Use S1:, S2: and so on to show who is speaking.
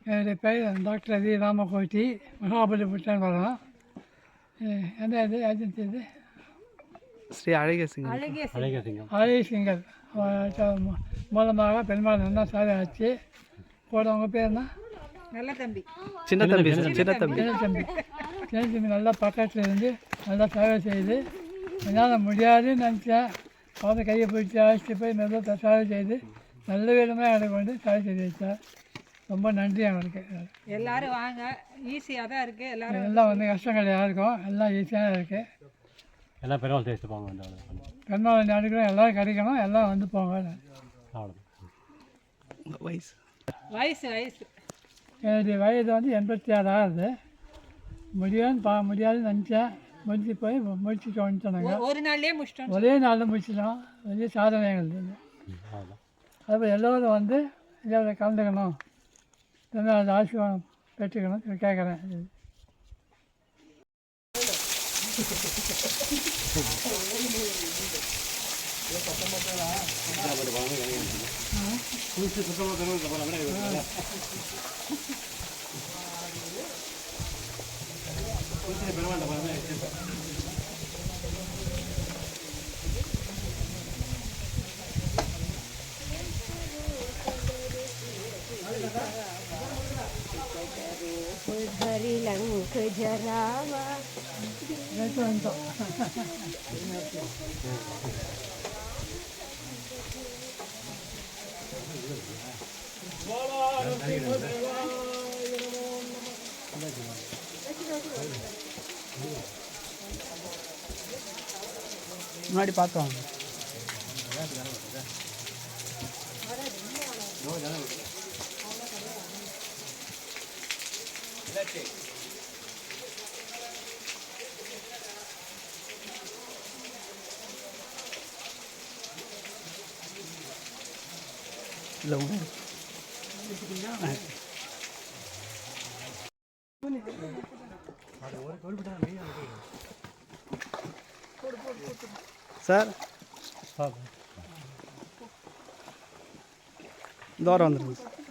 S1: என்னுடைய பெயர் doctor V ராமகோட்டி, Mahabalipuram வரோம். எந்த இது ஏஜென்சி இது?
S2: ஸ்ரீ
S1: அழகிய மூலமாக பெருமாள் நல்லா சேவை ஆச்சு. கூட உங்கள் பேர் என்ன?
S2: சின்ன தம்பி
S1: நல்லா பக்கத்தில் இருந்து நல்லா சேவை செய்து என்னால் முடியாதுன்னு நினச்சேன். அவனை கையை பிடிச்சி அழைச்சிட்டு போய் நல்லா சேவை செய்து நல்ல விதமாக எனக்கு வந்து சேவை செய்து வச்சார். ரொம்ப நன்றி அவனுக்கு.
S3: எல்லோரும் வாங்க, ஈஸியாக தான் இருக்குது.
S1: எல்லாம் வந்து கஷ்டம் கிடையாது, இருக்கும் எல்லாம் ஈஸியாக தான் இருக்குது.
S4: எல்லாம் பெருமாள் தேய்ச்சி போங்க,
S1: பெருமாள் நாடுகளும் எல்லோரும் கிடைக்கணும், எல்லாம் வந்து போங்க.
S2: வயசு
S1: என்னுடைய வயது வந்து 86 ஆகுது. முடியாதுன்னு நினச்சேன். முடிச்சு போய் முடிச்சுட்டு வந்துட்டோம். ஒரே நாளில் முடிச்சிட்டோம். பெரிய சாதனை எங்களுக்கு. அதுபோல் எல்லோரும் வந்து இதில் கலந்துக்கணும், பெருமாள் ஆசீர்வாதம் பெற்றுக்கணும் கேட்குறேன்.
S5: हरी लंक जरावा
S2: முன்னாடி பார்த்தோம். இல்லை சார், தூரம் வந்துடுங்க சார்.